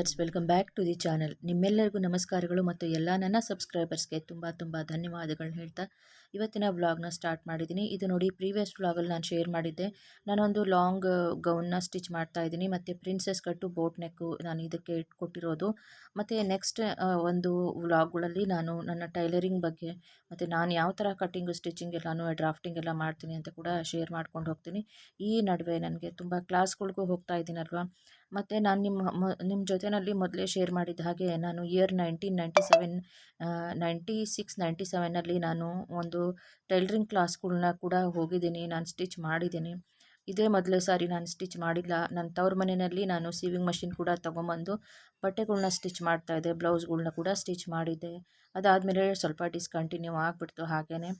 Friends, welcome back to the channel. ನಿಮ್ಮೆಲ್ಲರಿಗೂ ನಮಸ್ಕಾರಗಳು ಮತ್ತು ಎಲ್ಲ ನನ್ನ ಸಬ್ಸ್ಕ್ರೈಬರ್ಸ್ಗೆ ತುಂಬ ಧನ್ಯವಾದಗಳನ್ನ ಹೇಳ್ತಾ ಇವತ್ತಿನ ವ್ಲಾಗ್ನ ಸ್ಟಾರ್ಟ್ ಮಾಡಿದ್ದೀನಿ. ಇದು ನೋಡಿ, ಪ್ರೀವಿಯಸ್ ವ್ಲಾಗಲ್ಲಿ ನಾನು ಶೇರ್ ಮಾಡಿದ್ದೆ. ನಾನೊಂದು ಲಾಂಗ್ ಗೌನ್ನ ಸ್ಟಿಚ್ ಮಾಡ್ತಾ ಇದ್ದೀನಿ ಮತ್ತು ಪ್ರಿನ್ಸೆಸ್ ಕಟ್ಟು ಬೋಟ್ ನೆಕ್ಕು ನಾನು ಇದಕ್ಕೆ ಇಟ್ಕೊಟ್ಟಿರೋದು. ಮತ್ತು ನೆಕ್ಸ್ಟ್ ಒಂದು ವ್ಲಾಗ್ಗಳಲ್ಲಿ ನಾನು ನನ್ನ ಟೈಲರಿಂಗ್ ಬಗ್ಗೆ ಮತ್ತು ನಾನು ಯಾವ ಥರ ಕಟ್ಟಿಂಗು ಸ್ಟಿಚಿಂಗ್ ಎಲ್ಲನೂ ಡ್ರಾಫ್ಟಿಂಗ್ ಎಲ್ಲ ಮಾಡ್ತೀನಿ ಅಂತ ಕೂಡ ಶೇರ್ ಮಾಡ್ಕೊಂಡು ಹೋಗ್ತೀನಿ. ಈ ನಡುವೆ ನನಗೆ ತುಂಬ ಕ್ಲಾಸ್ಗಳಿಗೂ ಹೋಗ್ತಾ ಇದ್ದೀನಲ್ವ. ಮತ್ತು ನಾನು ನಿಮ್ಮ ಜೊತೆಯಲ್ಲಿ ಮೊದಲೇ ಶೇರ್ ಮಾಡಿದ ಹಾಗೆ ನಾನು ಇಯರ್ 1997 96 97ನಲ್ಲಿ ನಾನು ಒಂದು ಟೈಲರಿಂಗ್ ಕ್ಲಾಸ್ಗಳನ್ನ ಕೂಡ ಹೋಗಿದ್ದೀನಿ. ನಾನು ಸ್ಟಿಚ್ ಮಾಡಿದ್ದೀನಿ. ಇದೇ ಮೊದಲೇ ಸಾರಿ ನಾನು ಸ್ಟಿಚ್ ಮಾಡಿಲ್ಲ. ನನ್ನ ತವ್ರ ಮನೆಯಲ್ಲಿ ನಾನು ಸೀವಿಂಗ್ ಮಷಿನ್ ಕೂಡ ತೊಗೊಂಬಂದು ಬಟ್ಟೆಗಳ್ನ ಸ್ಟಿಚ್ ಮಾಡ್ತಾಯಿದ್ದೆ, ಬ್ಲೌಸ್ಗಳ್ನ ಕೂಡ ಸ್ಟಿಚ್ ಮಾಡಿದ್ದೆ. ಅದಾದಮೇಲೆ ಸ್ವಲ್ಪ ಡಿಸ್ಕಂಟಿನ್ಯೂ ಆಗಿಬಿಡ್ತು ಹಾಗೇ.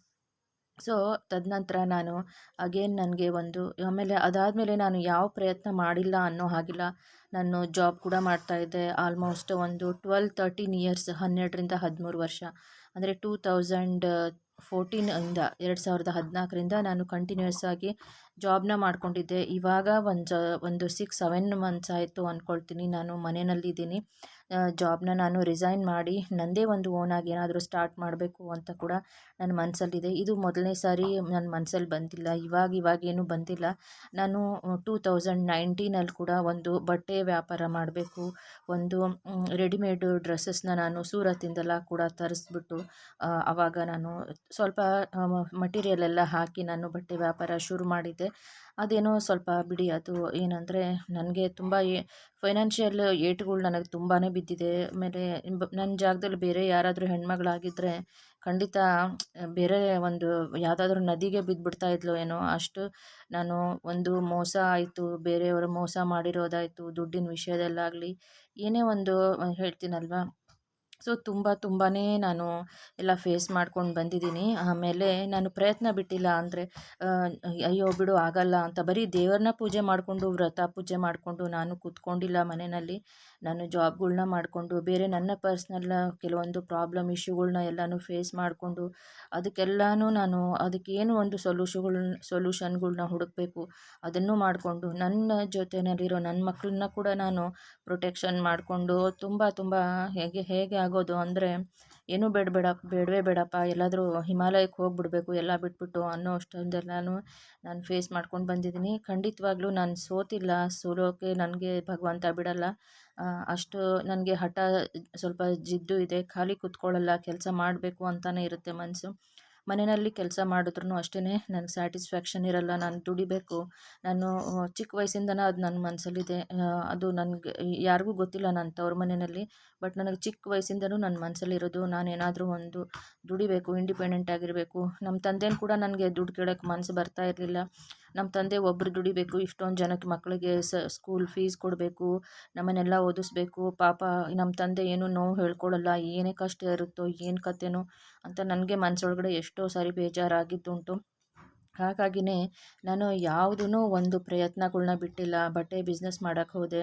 ಸೊ ತದನಂತರ ನಾನು ಅಗೇನ್ ನನಗೆ ಆಮೇಲೆ ಅದಾದಮೇಲೆ ನಾನು ಯಾವ ಪ್ರಯತ್ನ ಮಾಡಿಲ್ಲ ಅನ್ನೋ ಹಾಗಿಲ್ಲ. ನಾನು ಜಾಬ್ ಕೂಡ ಮಾಡ್ತಾಯಿದ್ದೆ. ಆಲ್ಮೋಸ್ಟ್ ಒಂದು 12-13 ಇಯರ್ಸ್, 12ರಿಂದ 13 ವರ್ಷ, ಅಂದರೆ 2014ಇಂದ 2014ರಿಂದ ನಾನು ಕಂಟಿನ್ಯೂಸ್ ಆಗಿ ಜಾಬ್ನ ಮಾಡ್ಕೊಂಡಿದ್ದೆ. ಇವಾಗ ಒಂದು 6-7 ಮಂತ್ಸ್ ಆಯಿತು ಅಂದ್ಕೊಳ್ತೀನಿ ನಾನು ಮನೆಯಲ್ಲಿದ್ದೀನಿ. ಜಾಬ್ನ ನಾನು ರಿಸೈನ್ ಮಾಡಿ ನನ್ನದೇ ಒಂದು ಓನಾಗಿ ಏನಾದರೂ ಸ್ಟಾರ್ಟ್ ಮಾಡಬೇಕು ಅಂತ ಕೂಡ ನನ್ನ ಮನಸ್ಸಲ್ಲಿದೆ. ಇದು ಮೊದಲನೇ ಸಾರಿ ನನ್ನ ಮನಸ್ಸಲ್ಲಿ ಬಂದಿಲ್ಲ, ಇವಾಗೇನೂ ಬಂದಿಲ್ಲ. ನಾನು 2019ನಲ್ಲಿ ಕೂಡ ಒಂದು ಬಟ್ಟೆ ವ್ಯಾಪಾರ ಮಾಡಬೇಕು, ಒಂದು ರೆಡಿಮೇಡ್ ಡ್ರೆಸ್ಸಸ್ನ ನಾನು ಸೂರತ್ತಿಂದೆಲ್ಲ ಕೂಡ ತರಿಸ್ಬಿಟ್ಟು ಆವಾಗ ನಾನು ಸ್ವಲ್ಪ ಮಟೀರಿಯಲ್ ಎಲ್ಲ ಹಾಕಿ ನಾನು ಬಟ್ಟೆ ವ್ಯಾಪಾರ ಶುರು ಮಾಡಿದ್ದೆ. ಅದೇನೋ ಸ್ವಲ್ಪ ಬಿಡಿ, ಅದು ಏನಂದರೆ ನನಗೆ ತುಂಬ ಫೈನಾನ್ಷಿಯಲ್ ಏಟುಗಳು ನನಗೆ ತುಂಬಾ ಬಿದ್ದಿದೆ. ಆಮೇಲೆ ನನ್ನ ಜಾಗದಲ್ಲಿ ಬೇರೆ ಯಾರಾದರೂ ಹೆಣ್ಮಗಳಾಗಿದ್ದರೆ ಖಂಡಿತ ಬೇರೆ ಒಂದು ಯಾವುದಾದ್ರೂ ನದಿಗೆ ಬಿದ್ದುಬಿಡ್ತಾ ಇದ್ಲು ಏನೋ, ಅಷ್ಟು ನಾನು ಒಂದು ಮೋಸ ಆಯಿತು, ಬೇರೆಯವರು ಮೋಸ ಮಾಡಿರೋದಾಯಿತು, ದುಡ್ಡಿನ ವಿಷಯದಲ್ಲಾಗಲಿ ಏನೇ ಒಂದು ಹೇಳ್ತೀನಲ್ವ. ಸೊ ತುಂಬಾ ನಾನು ಎಲ್ಲ ಫೇಸ್ ಮಾಡ್ಕೊಂಡು ಬಂದಿದ್ದೀನಿ. ಆಮೇಲೆ ನಾನು ಪ್ರಯತ್ನ ಬಿಟ್ಟಿಲ್ಲ. ಅಂದರೆ ಅಯ್ಯೋ ಬಿಡು ಆಗಲ್ಲ ಅಂತ ಬರೀ ದೇವ್ರನ್ನ ಪೂಜೆ ಮಾಡಿಕೊಂಡು, ವ್ರತ ಪೂಜೆ ಮಾಡಿಕೊಂಡು ನಾನು ಕೂತ್ಕೊಂಡಿಲ್ಲ ಮನೆಯಲ್ಲಿ. ನಾನು ಜಾಬ್ಗಳ್ನ ಮಾಡಿಕೊಂಡು ಬೇರೆ ನನ್ನ ಪರ್ಸ್ನಲ್ ಕೆಲವೊಂದು ಪ್ರಾಬ್ಲಮ್ ಇಶ್ಯೂಗಳ್ನ ಎಲ್ಲನೂ ಫೇಸ್ ಮಾಡಿಕೊಂಡು ಅದಕ್ಕೆಲ್ಲನೂ ನಾನು ಅದಕ್ಕೇನು ಒಂದು ಸೊಲ್ಯೂಷನ್ಗಳ್ನ ಹುಡುಕಬೇಕು ಅದನ್ನು ಮಾಡಿಕೊಂಡು ನನ್ನ ಜೊತೆಯಲ್ಲಿರೋ ನನ್ನ ಮಕ್ಕಳನ್ನ ಕೂಡ ನಾನು ಪ್ರೊಟೆಕ್ಷನ್ ಮಾಡಿಕೊಂಡು ತುಂಬ ಹೇಗೆ ಆಗೋದು ಅಂದರೆ ಏನೂ ಬೇಡವೇ ಬೇಡಪ್ಪ, ಎಲ್ಲಾದರೂ ಹಿಮಾಲಯಕ್ಕೆ ಹೋಗಿಬಿಡ್ಬೇಕು ಎಲ್ಲ ಬಿಟ್ಬಿಟ್ಟು ಅನ್ನೋ ಅಷ್ಟೊಂದೆಲ್ಲನೂ ನಾನು ಫೇಸ್ ಮಾಡ್ಕೊಂಡು ಬಂದಿದ್ದೀನಿ. ಖಂಡಿತವಾಗ್ಲೂ ನಾನು ಸೋತಿಲ್ಲ, ಸೋಲೋಕ್ಕೆ ನನಗೆ ಭಗವಂತ ಬಿಡಲ್ಲ. ಅಷ್ಟು ನನಗೆ ಹಠ, ಸ್ವಲ್ಪ ಜಿದ್ದು ಇದೆ. ಖಾಲಿ ಕೂತ್ಕೊಳ್ಳಲ್ಲ, ಕೆಲಸ ಮಾಡಬೇಕು ಅಂತಲೇ ಇರುತ್ತೆ ಮನಸ್ಸು. ಮನೆಯಲ್ಲಿ ಕೆಲಸ ಮಾಡಿದ್ರೂ ಅಷ್ಟೇ ನನಗೆ ಸ್ಯಾಟಿಸ್ಫ್ಯಾಕ್ಷನ್ ಇರಲ್ಲ. ನಾನು ದುಡಿಬೇಕು. ನಾನು ಚಿಕ್ಕ ವಯಸ್ಸಿಂದನೇ ಅದು ನನ್ನ ಮನಸ್ಸಲ್ಲಿದೆ. ಅದು ನನಗೆ ಯಾರಿಗೂ ಗೊತ್ತಿಲ್ಲ ನನ್ನ ತವ್ರ ಮನೆಯಲ್ಲಿ. ಬಟ್ ನನಗೆ ಚಿಕ್ಕ ವಯಸ್ಸಿಂದನೂ ನನ್ನ ಮನಸ್ಸಲ್ಲಿರೋದು ನಾನೇನಾದರೂ ಒಂದು ದುಡಿಬೇಕು, ಇಂಡಿಪೆಂಡೆಂಟ್ ಆಗಿರಬೇಕು. ನಮ್ಮ ತಂದೆನೂ ಕೂಡ ನನಗೆ ದುಡ್ಡು ಕೇಳೋಕ್ಕೆ ಮನಸ್ಸು ಬರ್ತಾ ಇರಲಿಲ್ಲ. ನಮ್ಮ ತಂದೆ ಒಬ್ಬರು ದುಡಿಬೇಕು, ಇಷ್ಟೊಂದು ಜನಕ್ಕೆ ಮಕ್ಕಳಿಗೆ ಸ್ಕೂಲ್ ಫೀಸ್ ಕೊಡಬೇಕು, ನಮ್ಮನ್ನೆಲ್ಲ ಓದಿಸ್ಬೇಕು. ಪಾಪ ನಮ್ಮ ತಂದೆ ಏನೂ ನೋವು ಹೇಳ್ಕೊಳ್ಳಲ್ಲ, ಏನೇ ಕಷ್ಟ ಇರುತ್ತೋ ಏನು ಕತೆನೋ ಅಂತ ನನಗೆ ಮನಸ್ಸೊಳಗಡೆ ಎಷ್ಟೋ ಸಾರಿ ಬೇಜಾರಾಗಿದ್ದುಂಟು. ಹಾಗಾಗಿನೇ ನಾನು ಯಾವುದೂ ಒಂದು ಪ್ರಯತ್ನಗಳ್ನ ಬಿಟ್ಟಿಲ್ಲ. ಬಟ್ಟೆ ಬಿಸ್ನೆಸ್ ಮಾಡೋಕ್ಕೆ ಹೋದೆ,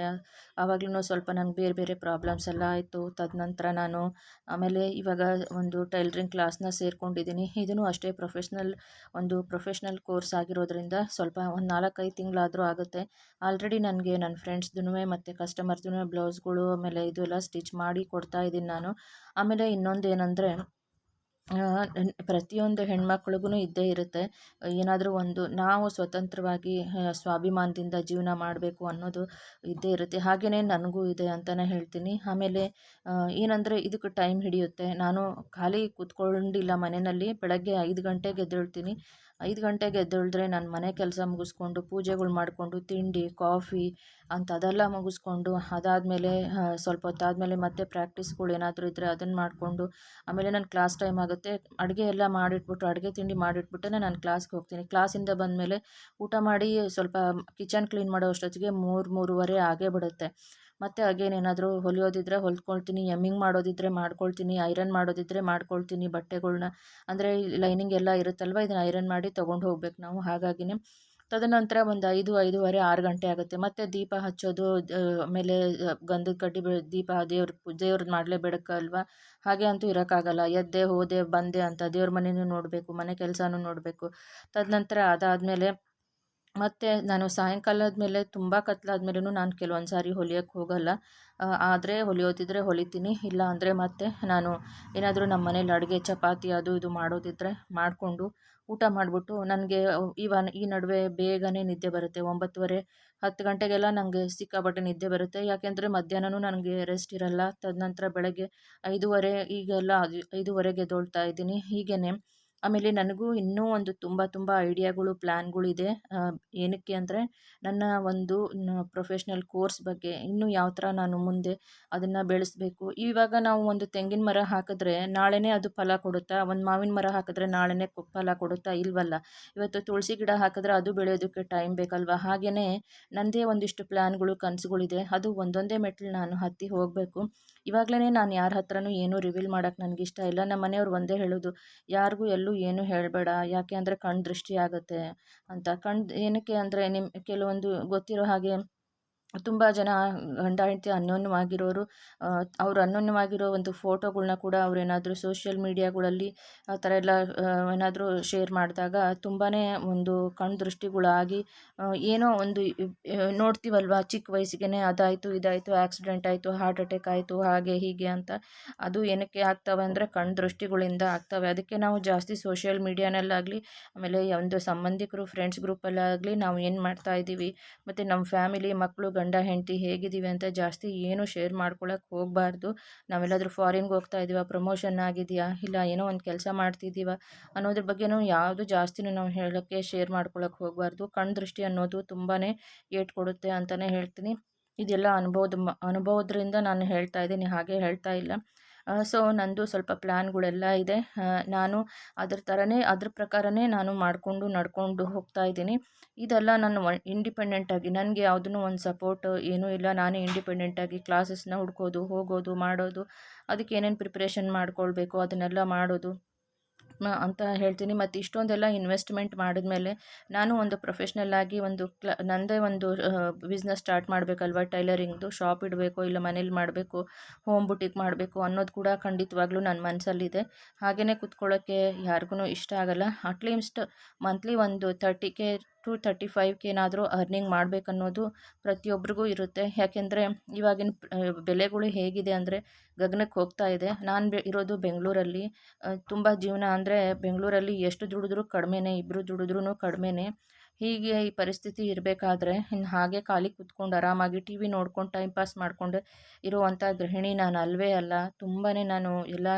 ಆವಾಗಲೂ ಸ್ವಲ್ಪ ನನಗೆ ಬೇರೆ ಪ್ರಾಬ್ಲಮ್ಸ್ ಎಲ್ಲ ಆಯಿತು. ತದನಂತರ ನಾನು ಆಮೇಲೆ ಇವಾಗ ಒಂದು ಟೈಲರಿಂಗ್ ಕ್ಲಾಸ್ನ ಸೇರ್ಕೊಂಡಿದ್ದೀನಿ. ಇದೂ ಅಷ್ಟೇ ಪ್ರೊಫೆಷ್ನಲ್ ಕೋರ್ಸ್ ಆಗಿರೋದ್ರಿಂದ ಸ್ವಲ್ಪ ಒಂದು 4-5 ತಿಂಗಳಾದರೂ ಆಗುತ್ತೆ. ಆಲ್ರೆಡಿ ನನಗೆ ನನ್ನ ಫ್ರೆಂಡ್ಸ್ದು ಮತ್ತು ಕಸ್ಟಮರ್ಸ್ದು ಬ್ಲೌಸ್ಗಳು ಆಮೇಲೆ ಇದು ಎಲ್ಲ ಸ್ಟಿಚ್ ಮಾಡಿ ಕೊಡ್ತಾ ಇದ್ದೀನಿ ನಾನು. ಆಮೇಲೆ ಇನ್ನೊಂದು ಏನಂದರೆ, ಪ್ರತಿಯೊಂದು ಹೆಣ್ಮಕ್ಳಿಗೂ ಇದ್ದೇ ಇರುತ್ತೆ ಏನಾದರೂ ಒಂದು, ನಾವು ಸ್ವತಂತ್ರವಾಗಿ ಸ್ವಾಭಿಮಾನದಿಂದ ಜೀವನ ಮಾಡಬೇಕು ಅನ್ನೋದು ಇದ್ದೇ ಇರುತ್ತೆ. ಹಾಗೆಯೇ ನನಗೂ ಇದೆ ಅಂತಲೇ ಹೇಳ್ತೀನಿ. ಆಮೇಲೆ ಏನಂದರೆ ಇದಕ್ಕೆ ಟೈಮ್ ಹಿಡಿಯುತ್ತೆ. ನಾನು ಖಾಲಿ ಕೂತ್ಕೊಂಡಿಲ್ಲ ಮನೆಯಲ್ಲಿ. ಬೆಳಗ್ಗೆ 5 ಗಂಟೆಗೆ ಎದ್ದೇಳ್ತೀನಿ. 5 ಗಂಟೆಗೆ ಎದ್ದೇಳಿದ್ರೆ ನಾನು ಮನೆ ಕೆಲಸ ಮುಗಿಸ್ಕೊಂಡು ಪೂಜೆಗಳು ಮಾಡಿಕೊಂಡು ತಿಂಡಿ ಕಾಫಿ ಅಂತ ಅದೆಲ್ಲ ಮುಗಿಸ್ಕೊಂಡು ಅದಾದಮೇಲೆ ಸ್ವಲ್ಪ ಹೊತ್ತಾದಮೇಲೆ ಮತ್ತೆ ಪ್ರಾಕ್ಟೀಸ್ಗಳು ಏನಾದರೂ ಇದ್ದರೆ ಅದನ್ನು ಮಾಡಿಕೊಂಡು ಆಮೇಲೆ ನನ್ನ ಕ್ಲಾಸ್ ಟೈಮ್ ಆಗುತ್ತೆ. ಅಡುಗೆ ಎಲ್ಲ ಮಾಡಿಟ್ಬಿಟ್ಟು, ಅಡುಗೆ ತಿಂಡಿ ಮಾಡಿಟ್ಬಿಟ್ಟೇ ನಾನು ಕ್ಲಾಸ್ಗೆ ಹೋಗ್ತೀನಿ. ಕ್ಲಾಸಿಂದ ಬಂದಮೇಲೆ ಊಟ ಮಾಡಿ ಸ್ವಲ್ಪ ಕಿಚನ್ ಕ್ಲೀನ್ ಮಾಡೋ ಅಷ್ಟೊತ್ತಿಗೆ 3-3:30 ಆಗೇ ಬಿಡುತ್ತೆ. ಮತ್ತು ಅಗೇನ್ ಏನಾದರೂ ಹೊಲಿಯೋದಿದ್ದರೆ ಹೊಲ್ಕೊಳ್ತೀನಿ, ಎಮ್ಮಿಂಗ್ ಮಾಡೋದಿದ್ದರೆ ಮಾಡ್ಕೊಳ್ತೀನಿ, ಐರನ್ ಮಾಡೋದಿದ್ದರೆ ಮಾಡ್ಕೊಳ್ತೀನಿ ಬಟ್ಟೆಗಳ್ನ. ಅಂದರೆ ಲೈನಿಂಗ್ ಎಲ್ಲ ಇರುತ್ತಲ್ವ, ಇದನ್ನು ಐರನ್ ಮಾಡಿ ತೊಗೊಂಡು ಹೋಗ್ಬೇಕು ನಾವು. ಹಾಗಾಗಿನೇ ತದನಂತರ ಒಂದು 5-5:30 6 ಗಂಟೆ ಆಗುತ್ತೆ. ಮತ್ತು ದೀಪ ಹಚ್ಚೋದು, ಆಮೇಲೆ ಗಂಧದ ಕಡ್ಡಿ ದೀಪ ದೇವ್ರದ್ದು ಮಾಡಲೇಬೇಕಲ್ವ. ಹಾಗೆ ಅಂತೂ ಇರೋಕ್ಕಾಗಲ್ಲ. ಎದ್ದೆ ಹೋದೆ ಬಂದೆ ಅಂತ ದೇವ್ರ ಮನೆಯೂ ನೋಡಬೇಕು, ಮನೆ ಕೆಲಸನೂ ನೋಡಬೇಕು. ತದನಂತರ ಅದಾದಮೇಲೆ ಮತ್ತು ನಾನು ಸಾಯಂಕಾಲದ ಮೇಲೆ ತುಂಬ ಕತ್ಲಾದ್ಮೇಲೂ ನಾನು ಕೆಲವೊಂದು ಸಾರಿ ಹೊಲಿಯೋಕ್ಕೆ ಹೋಗಲ್ಲ. ಆದರೆ ಹೊಲಿಯೋದಿದ್ರೆ ಹೊಲಿತೀನಿ, ಇಲ್ಲ ಅಂದರೆ ಮತ್ತೆ ನಾನು ಏನಾದರೂ ನಮ್ಮ ಮನೇಲಿ ಅಡುಗೆ ಚಪಾತಿ ಅದು ಇದು ಮಾಡೋದಿದ್ದರೆ ಮಾಡಿಕೊಂಡು ಊಟ ಮಾಡಿಬಿಟ್ಟು ನನಗೆ ಈ ನಡುವೆ ಬೇಗನೆ ನಿದ್ದೆ ಬರುತ್ತೆ. 9:30 10 ಗಂಟೆಗೆಲ್ಲ ನನಗೆ ಸಿಕ್ಕಾಪಟ್ಟೆ ನಿದ್ದೆ ಬರುತ್ತೆ. ಯಾಕೆಂದರೆ ಮಧ್ಯಾಹ್ನನೂ ನನಗೆ ರೆಸ್ಟ್ ಇರಲ್ಲ. ತದನಂತರ ಬೆಳಗ್ಗೆ 5:30 ಈಗೆಲ್ಲ 5:30ಗೆ ಎದ್ದೇಳ್ತಾ ಇದ್ದೀನಿ. ಹೀಗೇ ಆಮೇಲೆ ನನಗೂ ಇನ್ನೂ ಒಂದು ತುಂಬ ತುಂಬ ಐಡಿಯಾಗಳು, ಪ್ಲ್ಯಾನ್‌ಗಳಿದೆ. ಏನಕ್ಕೆ ಅಂದರೆ ನನ್ನ ಒಂದು ಪ್ರೊಫೆಷ್ನಲ್ ಕೋರ್ಸ್ ಬಗ್ಗೆ ಇನ್ನೂ ಯಾವ ಥರ ನಾನು ಮುಂದೆ ಅದನ್ನು ಬೆಳೆಸಬೇಕು. ಇವಾಗ ನಾವು ಒಂದು ತೆಂಗಿನ ಮರ ಹಾಕಿದ್ರೆ ನಾಳೆನೇ ಅದು ಫಲ ಕೊಡುತ್ತಾ? ಒಂದು ಮಾವಿನ ಮರ ಹಾಕಿದ್ರೆ ನಾಳೆನೇ ಫಲ ಕೊಡುತ್ತಾ? ಇಲ್ವಲ್ಲ. ಇವತ್ತು ತುಳಸಿ ಗಿಡ ಹಾಕಿದ್ರೆ ಅದು ಬೆಳೆಯೋದಕ್ಕೆ ಟೈಮ್ ಬೇಕಲ್ವಾ? ಹಾಗೆಯೇ ನನ್ನದೇ ಒಂದಿಷ್ಟು ಪ್ಲ್ಯಾನ್‌ಗಳು, ಕನಸುಗಳಿದೆ. ಅದು ಒಂದೊಂದೇ ಮೆಟ್ಲು ನಾನು ಹತ್ತಿ ಹೋಗಬೇಕು. ಇವಾಗಲೇ ನಾನು ಯಾರ ಹತ್ರನೂ ಏನೂ ರಿವೀಲ್ ಮಾಡೋಕ್ಕೆ ನನಗಿಷ್ಟ ಇಲ್ಲ. ನಮ್ಮ ಮನೆಯವ್ರು ಒಂದೇ ಹೇಳೋದು, ಯಾರಿಗೂ ಎಲ್ಲೂ ಏನೂ ಹೇಳಬೇಡ, ಯಾಕೆ ಅಂದರೆ ಕಣ್ಣು ದೃಷ್ಟಿ ಆಗುತ್ತೆ ಅಂತ. ಏನಕ್ಕೆ ಅಂದರೆ ಕೆಲವೊಂದು ಗೊತ್ತಿರೋ ಹಾಗೆ ತುಂಬ ಜನ ಗಂಡ ಹೆಂಡತಿ ಅನ್ಯೋನ್ಯವಾಗಿರೋರು, ಅವ್ರು ಅನ್ಯೋನ್ಯವಾಗಿರೋ ಒಂದು ಫೋಟೋಗಳ್ನ ಕೂಡ ಅವರೇನಾದರೂ ಸೋಷಿಯಲ್ ಮೀಡಿಯಾಗಳಲ್ಲಿ ಆ ಥರ ಎಲ್ಲ ಏನಾದರೂ ಶೇರ್ ಮಾಡಿದಾಗ ತುಂಬಾ ಒಂದು ಕಣ್ಣು ದೃಷ್ಟಿಗಳಾಗಿ ಏನೋ ಒಂದು ನೋಡ್ತೀವಲ್ವ, ಚಿಕ್ಕ ವಯಸ್ಸಿಗೆ ಅದಾಯಿತು ಇದಾಯಿತು, ಆಕ್ಸಿಡೆಂಟ್ ಆಯಿತು, ಹಾರ್ಟ್ ಅಟ್ಯಾಕ್ ಆಯಿತು, ಹಾಗೆ ಹೀಗೆ ಅಂತ. ಅದು ಏನಕ್ಕೆ ಆಗ್ತವೆ ಅಂದರೆ ಕಣ್ಣು ದೃಷ್ಟಿಗಳಿಂದ ಆಗ್ತವೆ. ಅದಕ್ಕೆ ನಾವು ಜಾಸ್ತಿ ಸೋಷಿಯಲ್ ಮೀಡಿಯಾನಲ್ಲಾಗಲಿ, ಆಮೇಲೆ ಒಂದು ಸಂಬಂಧಿಕರು ಫ್ರೆಂಡ್ಸ್ ಗ್ರೂಪಲ್ಲಾಗಲಿ ನಾವು ಏನು ಮಾಡ್ತಾ ಇದ್ದೀವಿ, ಮತ್ತು ನಮ್ಮ ಫ್ಯಾಮಿಲಿ, ಮಕ್ಕಳು, ಗಂಡ ಹೆಂಡತಿ ಹೇಗಿದ್ದೀವಿ ಅಂತ ಜಾಸ್ತಿ ಏನು ಶೇರ್ ಮಾಡ್ಕೊಳಕ್ಕೆ ಹೋಗಬಾರ್ದು. ನಾವೆಲ್ಲಾದರೂ ಫಾರಿನ್‌ಗೆ ಹೋಗ್ತಾ ಇದ್ದೀವಾ, ಪ್ರಮೋಷನ್ ಆಗಿದೆಯಾ, ಇಲ್ಲ ಏನೋ ಒಂದು ಕೆಲಸ ಮಾಡ್ತಿದ್ದೀವಾ ಅನ್ನೋದ್ರ ಬಗ್ಗೆನೂ ಯಾವುದು ಜಾಸ್ತಿನೂ ನಾವು ಹೇಳೋಕ್ಕೆ, ಶೇರ್ ಮಾಡ್ಕೊಳಕ್ಕೆ ಹೋಗಬಾರ್ದು. ಕಣ್ಣು ದೃಷ್ಟಿ ಅನ್ನೋದು ತುಂಬಾ ಏಟು ಕೊಡುತ್ತೆ ಅಂತಲೇ ಹೇಳ್ತೀನಿ. ಇದೆಲ್ಲ ಅನುಭವದ್ರಿಂದ ನಾನು ಹೇಳ್ತಾ ಇದ್ದೀನಿ, ಹಾಗೆ ಹೇಳ್ತಾ ಇಲ್ಲ. ಸೊ ನಂದು ಸ್ವಲ್ಪ ಪ್ಲ್ಯಾನ್‌ಗಳೆಲ್ಲ ಇದೆ. ನಾನು ಅದ್ರ ಪ್ರಕಾರನೇ ನಾನು ನಡ್ಕೊಂಡು ಹೋಗ್ತಾ ಇದ್ದೀನಿ. ಇದೆಲ್ಲ ನಾನು ಇಂಡಿಪೆಂಡೆಂಟಾಗಿ, ನನಗೆ ಯಾವುದೂ ಒಂದು ಸಪೋರ್ಟ್ ಏನೂ ಇಲ್ಲ. ನಾನೇ ಇಂಡಿಪೆಂಡೆಂಟಾಗಿ ಕ್ಲಾಸಸ್ನ ಹುಡ್ಕೋದು, ಹೋಗೋದು, ಮಾಡೋದು, ಅದಕ್ಕೆ ಏನೇನು ಪ್ರಿಪ್ರೇಷನ್ ಮಾಡ್ಕೊಳ್ಬೇಕು ಅದನ್ನೆಲ್ಲ ಮಾಡೋದು ಅಂತ ಹೇಳ್ತೀನಿ. ಮತ್ತು ಇಷ್ಟೊಂದೆಲ್ಲ ಇನ್ವೆಸ್ಟ್‌ಮೆಂಟ್ ಮಾಡಿದ್ಮೇಲೆ ನಾನು ಒಂದು ಪ್ರೊಫೆಷ್ನಲ್ಲಾಗಿ ಒಂದು ನನ್ನದೇ ಒಂದು ಬಿಸ್ನೆಸ್ ಸ್ಟಾರ್ಟ್ ಮಾಡಬೇಕಲ್ವ. ಟೈಲರಿಂಗ್‌ದು ಶಾಪ್ ಇಡಬೇಕು, ಇಲ್ಲ ಮನೇಲಿ ಮಾಡಬೇಕು, ಹೋಮ್ ಬುಟೀಕ್ ಮಾಡಬೇಕು ಅನ್ನೋದು ಕೂಡ ಖಂಡಿತವಾಗ್ಲೂ ನನ್ನ ಮನಸ್ಸಲ್ಲಿದೆ. ಹಾಗೆಯೇ ಕೂತ್ಕೊಳ್ಳೋಕ್ಕೆ ಯಾರಿಗೂ ಇಷ್ಟ ಆಗಲ್ಲ. ಅಟ್ಲೀಸ್ಟ್ ಮಂತ್ಲಿ ಒಂದು 30K ಟು 35Kನಾದರೂ ಅರ್ನಿಂಗ್ ಮಾಡಬೇಕನ್ನೋದು ಪ್ರತಿಯೊಬ್ಬರಿಗೂ ಇರುತ್ತೆ. ಯಾಕೆಂದರೆ ಇವಾಗಿನ ಬೆಲೆಗಳು ಹೇಗಿದೆ ಅಂದರೆ ಗಗನಕ್ಕೆ ಹೋಗ್ತಾ ಇದೆ. ನಾನು ಇರೋದು ಬೆಂಗಳೂರಲ್ಲಿ. ತುಂಬ ಜೀವನ ಅಂದರೆ ಬೆಂಗಳೂರಲ್ಲಿ ಎಷ್ಟು ದುಡಿದ್ರೂ ಕಡಿಮೆನೇ, ಇಬ್ಬರು ದುಡಿದ್ರೂ ಕಡಿಮೆನೇ. ಹೀಗೆ ಈ ಪರಿಸ್ಥಿತಿ ಇರಬೇಕಾದ್ರೆ ಇನ್ನು ಹಾಗೆ ಖಾಲಿ ಕೂತ್ಕೊಂಡು ಆರಾಮಾಗಿ ಟಿ ವಿ ನೋಡ್ಕೊಂಡು ಟೈಮ್ ಪಾಸ್ ಮಾಡಿಕೊಂಡು ಇರುವಂಥ ಗೃಹಿಣಿ ನಾನು ಅಲ್ವೇ ಅಲ್ಲ. ತುಂಬಾ ನಾನು ಎಲ್ಲ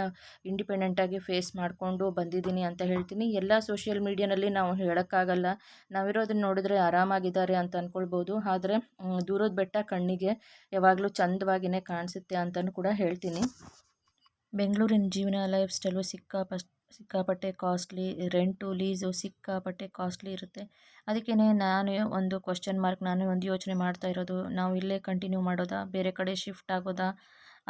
ಇಂಡಿಪೆಂಡೆಂಟಾಗಿ ಫೇಸ್ ಮಾಡಿಕೊಂಡು ಬಂದಿದ್ದೀನಿ ಅಂತ ಹೇಳ್ತೀನಿ. ಎಲ್ಲ ಸೋಷಿಯಲ್ ಮೀಡಿಯಾನಲ್ಲಿ ನಾವು ಹೇಳೋಕ್ಕಾಗಲ್ಲ. ನಾವಿರೋದನ್ನ ನೋಡಿದ್ರೆ ಆರಾಮಾಗಿದ್ದಾರೆ ಅಂತ ಅಂದ್ಕೊಳ್ಬೋದು. ಆದರೆ ದೂರದ ಬೆಟ್ಟ ಕಣ್ಣಿಗೆ ಯಾವಾಗಲೂ ಚಂದವಾಗಿಯೇ ಕಾಣಿಸುತ್ತೆ ಅಂತಲೂ ಕೂಡ ಹೇಳ್ತೀನಿ. ಬೆಂಗಳೂರಿನ ಜೀವನ, ಲೈಫ್ ಸ್ಟೈಲು ಸಿಕ್ಕಾಪಟ್ಟೆ ಕಾಸ್ಟ್ಲಿ. ರೆಂಟು, ಲೀಸು ಸಿಕ್ಕಾಪಟ್ಟೆ ಕಾಸ್ಟ್ಲಿ ಇರುತ್ತೆ. ಅದಕ್ಕೇ ನಾನು ಒಂದು ಕ್ವೆಶ್ಚನ್ ಮಾರ್ಕ್, ನಾನು ಒಂದು ಯೋಚನೆ ಮಾಡ್ತಾ ಇರೋದು, ನಾವು ಇಲ್ಲೇ ಕಂಟಿನ್ಯೂ ಮಾಡೋದಾ, ಬೇರೆ ಕಡೆ ಶಿಫ್ಟ್ ಆಗೋದಾ,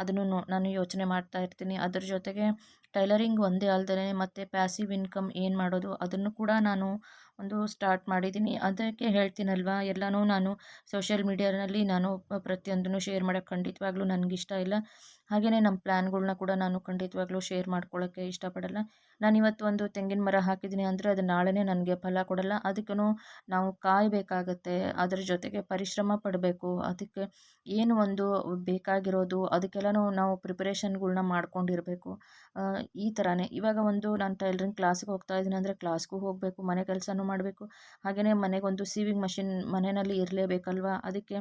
ಅದನ್ನು ನಾನು ಯೋಚನೆ ಮಾಡ್ತಾ ಇರ್ತೀನಿ. ಅದ್ರ ಜೊತೆಗೆ ಟೈಲರಿಂಗ್ ಒಂದೇ ಅಲ್ಲದೇ ಮತ್ತು ಪ್ಯಾಸಿವ್ ಇನ್ಕಮ್ ಏನು ಮಾಡೋದು ಅದನ್ನು ಕೂಡ ನಾನು ಒಂದು ಸ್ಟಾರ್ಟ್ ಮಾಡಿದ್ದೀನಿ. ಅದಕ್ಕೆ ಹೇಳ್ತೀನಲ್ವ, ಎಲ್ಲನೂ ನಾನು ಸೋಷಿಯಲ್ ಮೀಡಿಯಾನಲ್ಲಿ ನಾನು ಪ್ರತಿಯೊಂದನ್ನು ಶೇರ್ ಮಾಡೋಕ್ಕೆ ಖಂಡಿತವಾಗ್ಲೂ ನನಗಿಷ್ಟ ಇಲ್ಲ. ಹಾಗೆಯೇ ನಮ್ಮ ಪ್ಲ್ಯಾನ್‌ಗಳ್ನ ಕೂಡ ನಾನು ಖಂಡಿತವಾಗ್ಲೂ ಶೇರ್ ಮಾಡ್ಕೊಳ್ಳೋಕ್ಕೆ ಇಷ್ಟಪಡಲ್ಲ. ನಾನಿವತ್ತು ಒಂದು ತೆಂಗಿನ ಮರ ಹಾಕಿದ್ದೀನಿ ಅಂದರೆ ಅದು ನಾಳೆನೇ ನನಗೆ ಫಲ ಕೊಡಲ್ಲ. ಅದಕ್ಕೂ ನಾವು ಕಾಯಬೇಕಾಗತ್ತೆ. ಅದ್ರ ಜೊತೆಗೆ ಪರಿಶ್ರಮ ಪಡಬೇಕು. ಅದಕ್ಕೆ ಏನು ಒಂದು ಬೇಕಾಗಿರೋದು ಅದಕ್ಕೆಲ್ಲನೂ ನಾವು ಪ್ರಿಪರೇಷನ್‌ಗಳ್ನ ಮಾಡ್ಕೊಂಡಿರಬೇಕು. ಈ ಥರನೇ ಇವಾಗ ನಾನು ಟೈಲರಿಂಗ್ ಕ್ಲಾಸಿಗೆ ಹೋಗ್ತಾ ಇದ್ದೀನಿ ಅಂದರೆ ಕ್ಲಾಸ್ಗೂ ಹೋಗಬೇಕು, ಮನೆ ಕೆಲಸನೂ ಮಾಡಬೇಕು. ಹಾಗೆಯೇ ಮನೆಗೊಂದು ಸೀವಿಂಗ್ ಮಷಿನ್ ಮನೆಯಲ್ಲಿ ಇರಲೇಬೇಕಲ್ವ. ಅದಕ್ಕೆ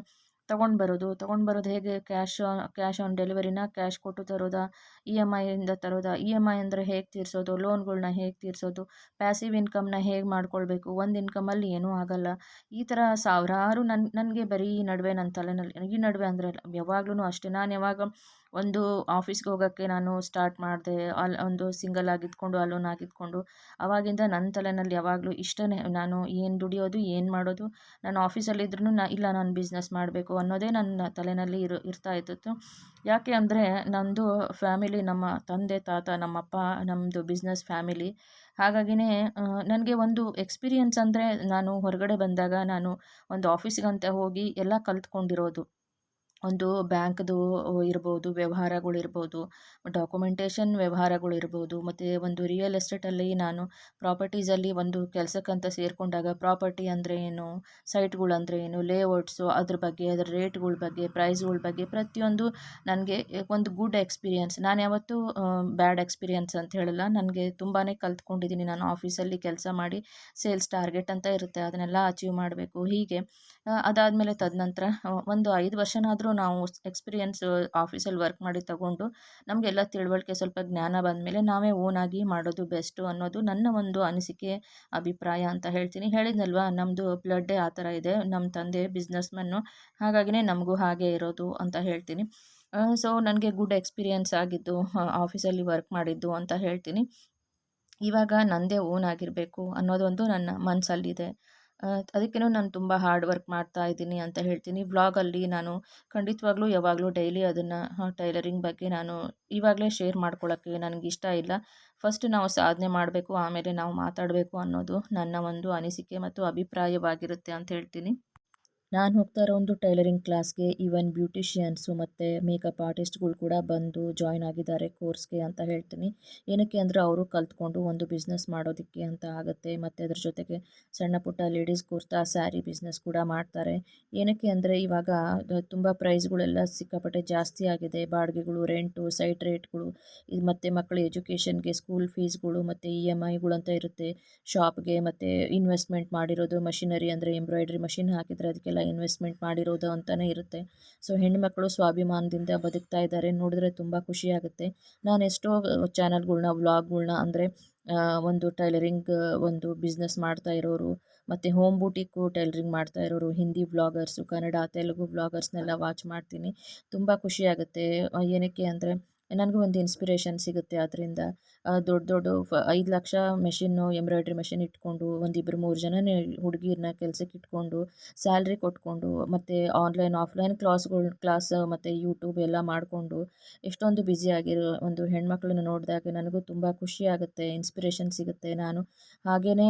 ತೊಗೊಂಡು ಬರೋದು ಹೇಗೆ, ಕ್ಯಾಶ್ ಆನ್ ಡೆಲಿವರಿನ, ಕ್ಯಾಶ್ ಕೊಟ್ಟು ತರೋದಾ, EMIಯಿಂದ ತರೋದಾ, EMI ಅಂದರೆ ಹೇಗೆ ತೀರಿಸೋದು, ಲೋನ್ಗಳ್ನ ಹೇಗೆ ತೀರಿಸೋದು, ಪ್ಯಾಸಿವ್ ಇನ್ಕಮ್ನ ಹೇಗೆ ಮಾಡ್ಕೊಳ್ಬೇಕು, ಒಂದು ಇನ್ಕಮಲ್ಲಿ ಏನೂ ಆಗಲ್ಲ. ಈ ಥರ ಸಾವಿರಾರು ನನಗೆ ಬರೀ ಈ ನಡುವೆ ನನ್ನ ತಲೆನಲ್ಲಿ, ಈ ನಡುವೆ ಅಂದರೆ ಯಾವಾಗ್ಲೂ ಅಷ್ಟೇ, ನಾನು ಯಾವಾಗ ಒಂದು ಆಫೀಸ್ಗೆ ಹೋಗೋಕ್ಕೆ ನಾನು ಸ್ಟಾರ್ಟ್ ಮಾಡಿದೆ, ಅಲ್ಲಿ ಒಂದು ಸಿಂಗಲ್ ಆಗಿದ್ಕೊಂಡು ಅಲೋನ್ ಆಗಿದ್ಕೊಂಡು, ಆವಾಗಿಂದ ನನ್ನ ತಲೆನಲ್ಲಿ ಯಾವಾಗಲೂ ಇಷ್ಟೇ, ನಾನು ಏನು ದುಡಿಯೋದು, ಏನು ಮಾಡೋದು, ನಾನು ಆಫೀಸಲ್ಲಿದ್ರೂ ಇಲ್ಲ ನಾನು ಬಿಸ್ನೆಸ್ ಮಾಡಬೇಕು ಅನ್ನೋದೇ ನನ್ನ ತಲೆಯಲ್ಲಿ ಇರ್ತಾ ಇತ್ತು. ಯಾಕೆ ಅಂದರೆ ನನ್ನದು ಫ್ಯಾಮಿಲಿ, ನಮ್ಮ ತಂದೆ ತಾತ, ನಮ್ಮಪ್ಪ, ನಮ್ಮದು ಬಿಸ್ನೆಸ್ ಫ್ಯಾಮಿಲಿ. ಹಾಗಾಗಿನೇ ನನಗೆ ಒಂದು ಎಕ್ಸ್ಪೀರಿಯನ್ಸ್ ಅಂದರೆ ನಾನು ಹೊರಗಡೆ ಬಂದಾಗ ನಾನು ಒಂದು ಆಫೀಸಿಗಂತ ಹೋಗಿ ಎಲ್ಲ ಕಲ್ತ್ಕೊಂಡಿರೋದು. ಒಂದು ಬ್ಯಾಂಕ್‌ದು ಇರ್ಬೋದು, ವ್ಯವಹಾರಗಳಿರ್ಬೋದು, ಡಾಕ್ಯುಮೆಂಟೇಷನ್ ವ್ಯವಹಾರಗಳಿರ್ಬೋದು, ಮತ್ತು ಒಂದು ರಿಯಲ್ ಎಸ್ಟೇಟಲ್ಲಿ ನಾನು ಪ್ರಾಪರ್ಟೀಸಲ್ಲಿ ಒಂದು ಕೆಲಸಕ್ಕಂತ ಸೇರಿಕೊಂಡಾಗ ಪ್ರಾಪರ್ಟಿ ಅಂದರೆ ಏನು, ಸೈಟ್‌ಗಳಂದ್ರೆ ಏನು, ಲೇಔಟ್ಸು ಅದ್ರ ಬಗ್ಗೆ, ಅದರ ರೇಟ್‌ಗಳ ಬಗ್ಗೆ, ಪ್ರೈಸ್‌ಗಳ ಬಗ್ಗೆ ಪ್ರತಿಯೊಂದು ನನಗೆ ಒಂದು ಗುಡ್ ಎಕ್ಸ್‌ಪೀರಿಯನ್ಸ್. ನಾನು ಯಾವತ್ತೂ ಬ್ಯಾಡ್ ಎಕ್ಸ್‌ಪೀರಿಯನ್ಸ್ ಅಂತ ಹೇಳಲ್ಲ. ನನಗೆ ತುಂಬಾ ಕಲ್ತ್ಕೊಂಡಿದ್ದೀನಿ. ನಾನು ಆಫೀಸಲ್ಲಿ ಕೆಲಸ ಮಾಡಿ ಸೇಲ್ಸ್ ಟಾರ್ಗೆಟ್ ಅಂತ ಇರುತ್ತೆ, ಅದನ್ನೆಲ್ಲ ಅಚೀವ್ ಮಾಡಬೇಕು. ಹೀಗೆ ಅದಾದಮೇಲೆ ತದನಂತರ ಒಂದು 5 ವರ್ಷನಾದರೂ ನಾವು ಎಕ್ಸ್ಪೀರಿಯನ್ಸ್ ಆಫೀಸಲ್ಲಿ ವರ್ಕ್ ಮಾಡಿ ತಗೊಂಡು ನಮಗೆಲ್ಲ ತಿಳುವಳಿಕೆ ಸ್ವಲ್ಪ ಜ್ಞಾನ ಬಂದಮೇಲೆ ನಾವೇ ಓನಾಗಿ ಮಾಡೋದು ಬೆಸ್ಟು ಅನ್ನೋದು ನನ್ನ ಒಂದು ಅನಿಸಿಕೆ, ಅಭಿಪ್ರಾಯ ಅಂತ ಹೇಳ್ತೀನಿ. ಹೇಳಿದ್ನಲ್ವಾ ನಮ್ಮದು ಬ್ಲಡ್ಡೇ ಆ ಥರ ಇದೆ. ನಮ್ಮ ತಂದೆ ಬಿಸ್ನೆಸ್‌ಮನ್ನು, ಹಾಗಾಗಿನೇ ನಮಗೂ ಹಾಗೆ ಇರೋದು ಅಂತ ಹೇಳ್ತೀನಿ. ಸೊ ನನಗೆ ಗುಡ್ ಎಕ್ಸ್ಪೀರಿಯನ್ಸ್ ಆಗಿದ್ದು ಆಫೀಸಲ್ಲಿ ವರ್ಕ್ ಮಾಡಿದ್ದು ಅಂತ ಹೇಳ್ತೀನಿ. ಇವಾಗ ನನ್ನದೇ ಓನ್ ಆಗಿರಬೇಕು ಅನ್ನೋದೊಂದು ನನ್ನ ಮನಸ್ಸಲ್ಲಿದೆ. ಅದಕ್ಕೇನು ನಾನು ತುಂಬ ಹಾರ್ಡ್ ವರ್ಕ್ ಮಾಡ್ತಾ ಇದ್ದೀನಿ ಅಂತ ಹೇಳ್ತೀನಿ. ವ್ಲಾಗಲ್ಲಿ ನಾನು ಖಂಡಿತವಾಗ್ಲೂ ಯಾವಾಗಲೂ ಡೈಲಿ ಅದನ್ನು ಟೈಲರಿಂಗ್ ಬಗ್ಗೆ ನಾನು ಇವಾಗಲೇ ಶೇರ್ ಮಾಡ್ಕೊಳ್ಳೋಕ್ಕೆ ನನಗಿಷ್ಟ ಇಲ್ಲ. ಫಸ್ಟ್ ನಾವು ಸಾಧನೆ ಮಾಡಬೇಕು, ಆಮೇಲೆ ನಾವು ಮಾತಾಡಬೇಕು ಅನ್ನೋದು ನನ್ನ ಒಂದು ಅನಿಸಿಕೆ ಮತ್ತು ಅಭಿಪ್ರಾಯವಾಗಿರುತ್ತೆ ಅಂತ ಹೇಳ್ತೀನಿ. ನಾನು ಹೋಗ್ತಾ ಇರೋ ಒಂದು ಟೈಲರಿಂಗ್ ಕ್ಲಾಸ್ಗೆ ಈವನ್ ಬ್ಯೂಟಿಷಿಯನ್ಸು ಮತ್ತು ಮೇಕಪ್ ಆರ್ಟಿಸ್ಟ್ಗಳು ಕೂಡ ಬಂದು ಜಾಯ್ನ್ ಆಗಿದ್ದಾರೆ ಕೋರ್ಸ್ಗೆ ಅಂತ ಹೇಳ್ತೀನಿ. ಏನಕ್ಕೆ ಅಂದರೆ ಅವರು ಕಲ್ತ್ಕೊಂಡು ಒಂದು ಬಿಸ್ನೆಸ್ ಮಾಡೋದಕ್ಕೆ ಅಂತ ಆಗುತ್ತೆ. ಮತ್ತು ಅದ್ರ ಜೊತೆಗೆ ಸಣ್ಣ ಪುಟ್ಟ ಲೇಡೀಸ್ ಕುರ್ತಾ ಸ್ಯಾರಿ ಬಿಸ್ನೆಸ್ ಕೂಡ ಮಾಡ್ತಾರೆ. ಏನಕ್ಕೆ ಅಂದರೆ ಇವಾಗ ತುಂಬ ಪ್ರೈಸ್ಗಳೆಲ್ಲ ಸಿಕ್ಕಾಪಟ್ಟೆ ಜಾಸ್ತಿ ಆಗಿದೆ. ಬಾಡಿಗೆಗಳು, ರೆಂಟು, ಸೈಟ್ ರೇಟ್ಗಳು, ಇದು ಮತ್ತು ಮಕ್ಕಳ ಎಜುಕೇಷನ್ಗೆ ಸ್ಕೂಲ್ ಫೀಸ್ಗಳು ಮತ್ತು EMIಗಳು ಅಂತ ಇರುತ್ತೆ. ಶಾಪ್ಗೆ ಮತ್ತು ಇನ್ವೆಸ್ಟ್ಮೆಂಟ್ ಮಾಡಿರೋದು ಮಷಿನರಿ ಅಂದರೆ ಎಂಬ್ರಾಯ್ಡ್ರಿ ಮಷಿನ್ ಹಾಕಿದರೆ ಅದಕ್ಕೆಲ್ಲ ಇನ್ವೆಸ್ಟ್ಮೆಂಟ್ ಮಾಡಿರೋದು ಅಂತಲೇ ಇರುತ್ತೆ. ಸೊ ಹೆಣ್ಣುಮಕ್ಕಳು ಸ್ವಾಭಿಮಾನದಿಂದ ಬದುಕ್ತಾ ಇದ್ದಾರೆ, ನೋಡಿದ್ರೆ ತುಂಬ ಖುಷಿಯಾಗುತ್ತೆ. ನಾನು ಎಷ್ಟೋ ಚಾನಲ್ಗಳ್ನ, ವ್ಲಾಗ್ಗಳ್ನ ಅಂದರೆ ಒಂದು ಟೈಲರಿಂಗ್ ಒಂದು ಬಿಸ್ನೆಸ್ ಮಾಡ್ತಾ ಇರೋರು, ಮತ್ತು ಹೋಮ್ ಬೂಟಿಕ್ಕು ಟೈಲರಿಂಗ್ ಮಾಡ್ತಾ ಇರೋರು, ಹಿಂದಿ ವ್ಲಾಗರ್ಸು, ಕನ್ನಡ, ತೆಲುಗು ವ್ಲಾಗರ್ಸ್ನೆಲ್ಲ ವಾಚ್ ಮಾಡ್ತೀನಿ. ತುಂಬ ಖುಷಿಯಾಗುತ್ತೆ. ಏನಕ್ಕೆ ಅಂದರೆ ನನಗೂ ಒಂದು ಇನ್ಸ್ಪಿರೇಷನ್ ಸಿಗುತ್ತೆ ಅದರಿಂದ. ದೊಡ್ಡ ದೊಡ್ಡ 5 ಲಕ್ಷ ಮೆಷಿನ್ನು, ಎಂಬ್ರಾಯ್ಡ್ರಿ ಮೆಷಿನ್ ಇಟ್ಕೊಂಡು ಒಂದಿಬ್ಬರು 3 ಜನನೇ ಹುಡುಗೀರನ್ನ ಕೆಲ್ಸಕ್ಕೆ ಇಟ್ಕೊಂಡು ಸ್ಯಾಲ್ರಿ ಕೊಟ್ಕೊಂಡು, ಮತ್ತು ಆನ್ಲೈನ್ ಆಫ್ಲೈನ್ ಕ್ಲಾಸ್ ಮತ್ತು ಯೂಟ್ಯೂಬ್ ಎಲ್ಲ ಮಾಡಿಕೊಂಡು ಎಷ್ಟೊಂದು ಬ್ಯುಸಿಯಾಗಿರೋ ಒಂದು ಹೆಣ್ಮಕ್ಳನ್ನ ನೋಡಿದಾಗ ನನಗೂ ತುಂಬ ಖುಷಿಯಾಗುತ್ತೆ, ಇನ್ಸ್ಪಿರೇಷನ್ ಸಿಗುತ್ತೆ. ನಾನು ಹಾಗೆಯೇ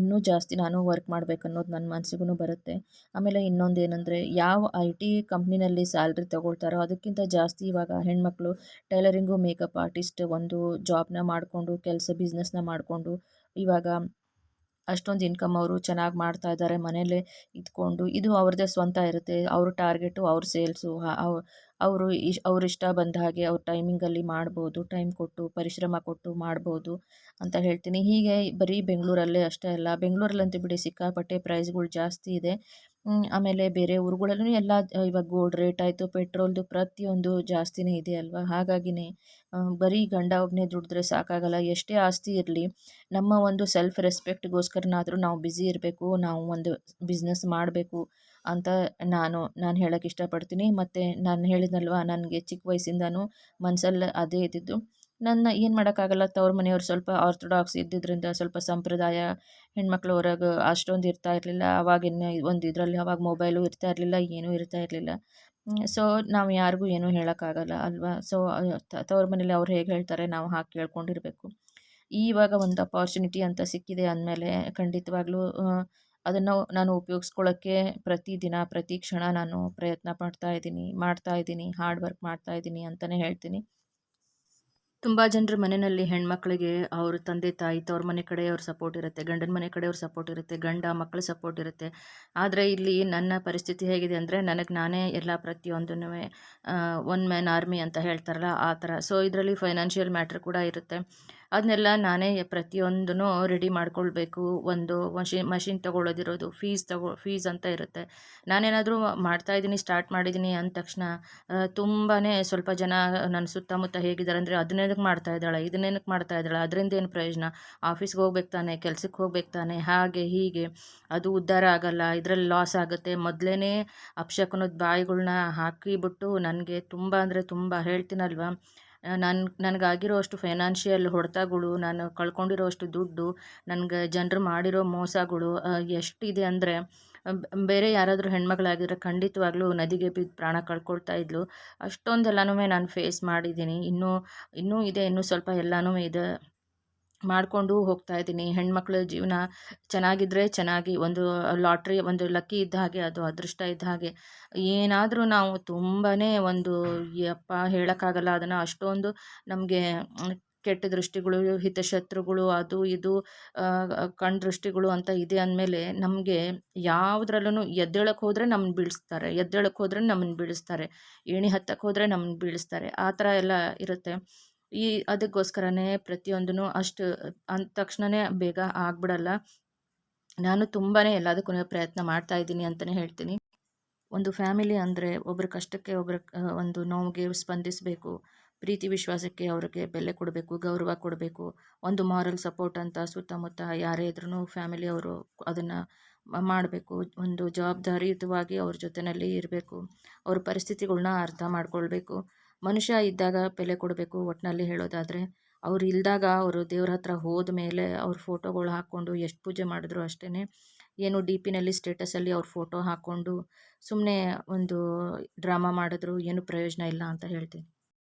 ಇನ್ನೂ ಜಾಸ್ತಿ ನಾನು ವರ್ಕ್ ಮಾಡಬೇಕನ್ನೋದು ನನ್ನ ಮನಸ್ಸಿಗೂ ಬರುತ್ತೆ. ಆಮೇಲೆ ಇನ್ನೊಂದೇನೆಂದರೆ ಯಾವ IT ಕಂಪ್ನಿನಲ್ಲಿ ಸ್ಯಾಲ್ರಿ ತಗೊಳ್ತಾರೋ ಅದಕ್ಕಿಂತ ಜಾಸ್ತಿ ಇವಾಗ ಹೆಣ್ಮಕ್ಳು ಟೈಲರಿಂಗು, ಮೇಕಪ್ ಆರ್ಟಿಸ್ಟ್ ಒಂದು ಜಾಬ್ನ ಮಾಡಿಕೊಂಡು ಬಿಸ್ನೆಸ್ನ ಮಾಡಿಕೊಂಡು ಇವಾಗ ಅಷ್ಟೊಂದು ಇನ್ಕಮ್ ಅವರು ಚೆನ್ನಾಗಿ ಮಾಡ್ತಾ ಇದ್ದಾರೆ ಮನೆಯಲ್ಲೇ ಇದ್ಕೊಂಡು. ಇದು ಅವ್ರದ್ದೇ ಸ್ವಂತ ಇರುತ್ತೆ. ಅವ್ರ ಟಾರ್ಗೆಟು ಅವ್ರ ಸೇಲ್ಸು. ಅವರು ಅವ್ರಿಷ್ಟ ಬಂದ ಹಾಗೆ ಅವ್ರ ಟೈಮಿಂಗಲ್ಲಿ ಮಾಡ್ಬೋದು. ಟೈಮ್ ಕೊಟ್ಟು, ಪರಿಶ್ರಮ ಕೊಟ್ಟು ಮಾಡ್ಬೋದು ಅಂತ ಹೇಳ್ತೀನಿ. ಹೀಗೆ ಬರೀ ಬೆಂಗಳೂರಲ್ಲೇ ಅಷ್ಟೇ ಅಲ್ಲ, ಬೆಂಗಳೂರಲ್ಲಂತೂ ಬಿಡಿ ಸಿಕ್ಕಾಪಟ್ಟೆ ಪ್ರೈಸ್ಗಳು ಜಾಸ್ತಿ ಇದೆ. ಆಮೇಲೆ ಬೇರೆ ಊರುಗಳಲ್ಲೂ ಎಲ್ಲ ಇವಾಗ ಗೋಲ್ಡ್ ರೇಟ್ ಆಯಿತು, ಪೆಟ್ರೋಲ್ದು ಪ್ರತಿಯೊಂದು ಜಾಸ್ತಿನೇ ಇದೆ ಅಲ್ವಾ. ಹಾಗಾಗಿನೇ ಬರೀ ಗಂಡ ಒಬ್ಬನೇ ದುಡಿದ್ರೆ ಸಾಕಾಗಲ್ಲ. ಎಷ್ಟೇ ಆಸ್ತಿ ಇರಲಿ, ನಮ್ಮ ಒಂದು ಸೆಲ್ಫ್ ರೆಸ್ಪೆಕ್ಟ್ಗೋಸ್ಕರನಾದರೂ ನಾವು ಬ್ಯುಸಿ ಇರಬೇಕು, ನಾವು ಒಂದು ಬಿಸ್ನೆಸ್ ಮಾಡಬೇಕು ಅಂತ ನಾನು ಹೇಳೋಕ್ಕೆ ಇಷ್ಟಪಡ್ತೀನಿ. ಮತ್ತು ನಾನು ಹೇಳಿದ್ನಲ್ವ, ನನಗೆ ಚಿಕ್ಕ ವಯಸ್ಸಿಂದನೂ ಮನಸ್ಸಲ್ಲಿ ಅದೇ ಇದ್ದಿದ್ದು. ನನ್ನ ಏನು ಮಾಡೋಕ್ಕಾಗಲ್ಲ, ತವ್ರ ಮನೆಯವ್ರು ಸ್ವಲ್ಪ ಆರ್ಥೋಡಾಕ್ಸ್ ಇದ್ದಿದ್ದರಿಂದ ಸ್ವಲ್ಪ ಸಂಪ್ರದಾಯ, ಹೆಣ್ಮಕ್ಳು ಹೊರಗೆ ಅಷ್ಟೊಂದು ಇರ್ತಾ ಇರಲಿಲ್ಲ. ಆವಾಗಿನ ಒಂದು ಇದರಲ್ಲಿ ಅವಾಗ ಮೊಬೈಲು ಇರ್ತಾ ಇರಲಿಲ್ಲ, ಏನೂ ಇರ್ತಾ ಇರಲಿಲ್ಲ. ಸೊ ನಾವು ಯಾರಿಗೂ ಏನೂ ಹೇಳೋಕ್ಕಾಗಲ್ಲ ಅಲ್ವಾ. ಸೊ ತವ್ರ ಮನೇಲಿ ಅವ್ರು ಹೇಗೆ ಹೇಳ್ತಾರೆ ನಾವು ಹಾಗೆ ಕೇಳ್ಕೊಂಡಿರಬೇಕು. ಇವಾಗ ಒಂದು ಅಪಾರ್ಚುನಿಟಿ ಅಂತ ಸಿಕ್ಕಿದೆ ಅಂದಮೇಲೆ ಖಂಡಿತವಾಗ್ಲೂ ಅದನ್ನು ನಾನು ಉಪಯೋಗಿಸ್ಕೊಳ್ಳೋಕ್ಕೆ ಪ್ರತಿದಿನ, ಪ್ರತಿ ಕ್ಷಣ ನಾನು ಪ್ರಯತ್ನ ಮಾಡ್ತಾ ಇದ್ದೀನಿ, ಹಾರ್ಡ್ ವರ್ಕ್ ಮಾಡ್ತಾ ಇದ್ದೀನಿ ಅಂತಲೇ ಹೇಳ್ತೀನಿ. ತುಂಬ ಜನರ ಮನೆಯಲ್ಲಿ ಹೆಣ್ಮಕ್ಳಿಗೆ ಅವ್ರ ತಂದೆ ತಾಯಿ ತವ್ರ ಮನೆ ಕಡೆಯವ್ರ ಸಪೋರ್ಟ್ ಇರುತ್ತೆ, ಗಂಡನ ಮನೆ ಕಡೆಯವ್ರ ಸಪೋರ್ಟ್ ಇರುತ್ತೆ, ಗಂಡ ಮಕ್ಕಳ ಸಪೋರ್ಟ್ ಇರುತ್ತೆ. ಆದರೆ ಇಲ್ಲಿ ನನ್ನ ಪರಿಸ್ಥಿತಿ ಹೇಗಿದೆ ಅಂದರೆ ನನಗೆ ನಾನೇ ಎಲ್ಲ ಪ್ರತಿಯೊಂದೂ ಒನ್ ಮ್ಯಾನ್ ಆರ್ಮಿ ಅಂತ ಹೇಳ್ತಾರಲ್ಲ ಆ ಥರ. ಸೊ ಇದರಲ್ಲಿ ಫೈನಾನ್ಷಿಯಲ್ ಮ್ಯಾಟ್ರ್ ಕೂಡ ಇರುತ್ತೆ. ಅದನ್ನೆಲ್ಲ ನಾನೇ ಪ್ರತಿಯೊಂದೂ ರೆಡಿ ಮಾಡ್ಕೊಳ್ಬೇಕು. ಒಂದು ಮಷಿನ್ ತೊಗೊಳ್ಳೋದಿರೋದು, ಫೀಸ್ ಅಂತ ಇರುತ್ತೆ. ನಾನೇನಾದರೂ ಮಾಡ್ತಾಯಿದ್ದೀನಿ, ಸ್ಟಾರ್ಟ್ ಮಾಡಿದ್ದೀನಿ ಅಂದ ತಕ್ಷಣ ತುಂಬಾ ಸ್ವಲ್ಪ ಜನ ನನ್ನ ಸುತ್ತಮುತ್ತ ಹೇಗಿದ್ದಾರೆ ಅಂದರೆ, ಅದನ್ನೇನಕ್ಕೆ ಮಾಡ್ತಾ ಇದ್ದಾಳೆ, ಇದನ್ನೇನಕ್ಕೆ ಮಾಡ್ತಾ ಇದ್ದಾಳೆ, ಅದರಿಂದ ಏನು ಪ್ರಯೋಜನ, ಆಫೀಸ್ಗೆ ಹೋಗ್ಬೇಕು ತಾನೆ, ಕೆಲ್ಸಕ್ಕೆ ಹೋಗ್ಬೇಕು ತಾನೆ, ಹಾಗೆ ಹೀಗೆ, ಅದು ಉದ್ಧಾರ ಆಗಲ್ಲ, ಇದರಲ್ಲಿ ಲಾಸ್ ಆಗುತ್ತೆ, ಮೊದಲೇ ಅಪಶಕುನದ ಬಾಯಿಗಳ್ನ ಹಾಕಿಬಿಟ್ಟು ನನಗೆ ತುಂಬ ಅಂದರೆ ತುಂಬ ಹೇಳ್ತೀನಲ್ವ, ನನಗಾಗಿರೋ ಅಷ್ಟು ಫೈನಾನ್ಷಿಯಲ್ ಹೊಡೆತಗಳು, ನಾನು ಕಳ್ಕೊಂಡಿರೋ ಅಷ್ಟು ದುಡ್ಡು, ನನಗೆ ಜನರು ಮಾಡಿರೋ ಮೋಸಗಳು ಎಷ್ಟಿದೆ ಅಂದರೆ, ಬೇರೆ ಯಾರಾದರೂ ಹೆಣ್ಮಗಳಾಗಿದ್ದರೆ ಖಂಡಿತವಾಗ್ಲೂ ನದಿಗೆ ಬಿದ್ದು ಪ್ರಾಣ ಕಳ್ಕೊಳ್ತಾ ಇದ್ಲು. ಅಷ್ಟೊಂದೆಲ್ಲನೂ ನಾನು ಫೇಸ್ ಮಾಡಿದ್ದೀನಿ. ಇನ್ನೂ ಇದೆ, ಇನ್ನೂ ಸ್ವಲ್ಪ ಎಲ್ಲನೂ ಇದೆ. ಮಾಡಿಕೊಂಡು ಹೋಗ್ತಾ ಇದ್ದೀನಿ. ಹೆಣ್ಮಕ್ಳ ಜೀವನ ಚೆನ್ನಾಗಿದ್ದರೆ ಚೆನ್ನಾಗಿ, ಒಂದು ಲಾಟ್ರಿ, ಒಂದು ಲಕ್ಕಿ ಇದ್ದ ಹಾಗೆ, ಅದು ಅದೃಷ್ಟ ಇದ್ದ ಹಾಗೆ. ಏನಾದರೂ ನಾವು ತುಂಬಾ ಒಂದು ಯಪ್ಪಾ ಹೇಳೋಕ್ಕಾಗಲ್ಲ ಅದನ್ನು, ಅಷ್ಟೊಂದು ನಮಗೆ ಕೆಟ್ಟ ದೃಷ್ಟಿಗಳು, ಹಿತಶತ್ರುಗಳು, ಅದು ಇದು ಕಣ್ಣು ದೃಷ್ಟಿಗಳು ಅಂತ ಇದೆ ಅಂದಮೇಲೆ ನಮಗೆ ಯಾವುದ್ರಲ್ಲೂ ಎದ್ದೇಳಕ್ಕೆ ಹೋದರೆ ನಮ್ಮನ್ನ ಬೀಳಿಸ್ತಾರೆ, ಎದ್ದೇಳಕ್ಕೆ ಹೋದರೆ ನಮ್ಮನ್ನ ಬೀಳಿಸ್ತಾರೆ, ಏಣಿ ಹತ್ತಕ್ಕೆ ಹೋದರೆ ನಮ್ಮನ್ನ ಬೀಳಿಸ್ತಾರೆ, ಆ ಥರ ಎಲ್ಲ ಇರುತ್ತೆ. ಅದಕ್ಕೋಸ್ಕರನೇ ಪ್ರತಿಯೊಂದೂ ಅಷ್ಟು ಅಂದ ತಕ್ಷಣವೇ ಬೇಗ ಆಗಿಬಿಡಲ್ಲ. ನಾನು ತುಂಬಾ ಎಲ್ಲದಕ್ಕೂ ಪ್ರಯತ್ನ ಮಾಡ್ತಾ ಇದ್ದೀನಿ ಅಂತಲೇ ಹೇಳ್ತೀನಿ. ಒಂದು ಫ್ಯಾಮಿಲಿ ಅಂದರೆ ಒಬ್ಬರ ಕಷ್ಟಕ್ಕೆ, ಒಬ್ಬರ ಒಂದು ನೋವಿಗೆ ಸ್ಪಂದಿಸಬೇಕು, ಪ್ರೀತಿ ವಿಶ್ವಾಸಕ್ಕೆ ಅವ್ರಿಗೆ ಬೆಲೆ ಕೊಡಬೇಕು, ಗೌರವ ಕೊಡಬೇಕು. ಒಂದು ಮಾರಲ್ ಸಪೋರ್ಟ್ ಅಂತ ಸುತ್ತಮುತ್ತ ಯಾರೇ ಇದ್ರೂ ಫ್ಯಾಮಿಲಿಯವರು ಅದನ್ನು ಮಾಡಬೇಕು. ಒಂದು ಜವಾಬ್ದಾರಿಯುತವಾಗಿ ಅವ್ರ ಜೊತೆಯಲ್ಲಿ ಇರಬೇಕು, ಅವ್ರ ಪರಿಸ್ಥಿತಿಗಳ್ನ ಅರ್ಥ ಮಾಡ್ಕೊಳ್ಬೇಕು. ಮನುಷ್ಯ ಇದ್ದಾಗ ಬೆಲೆ ಕೊಡಬೇಕು ಒಟ್ಟಿನಲ್ಲಿ ಹೇಳೋದಾದರೆ. ಅವ್ರು ಇಲ್ದಾಗ ಅವರು ದೇವ್ರ ಹತ್ರ ಹೋದ ಮೇಲೆ ಅವ್ರ ಫೋಟೋಗಳು ಹಾಕ್ಕೊಂಡು ಎಷ್ಟು ಪೂಜೆ ಮಾಡಿದ್ರು ಅಷ್ಟೇ. ಏನು ಡಿ ಪಿನಲ್ಲಿ ಸ್ಟೇಟಸಲ್ಲಿ ಅವ್ರ ಫೋಟೋ ಹಾಕ್ಕೊಂಡು ಸುಮ್ಮನೆ ಒಂದು ಡ್ರಾಮಾ ಮಾಡಿದ್ರು ಏನು ಪ್ರಯೋಜನ ಇಲ್ಲ ಅಂತ ಹೇಳ್ತೀನಿ.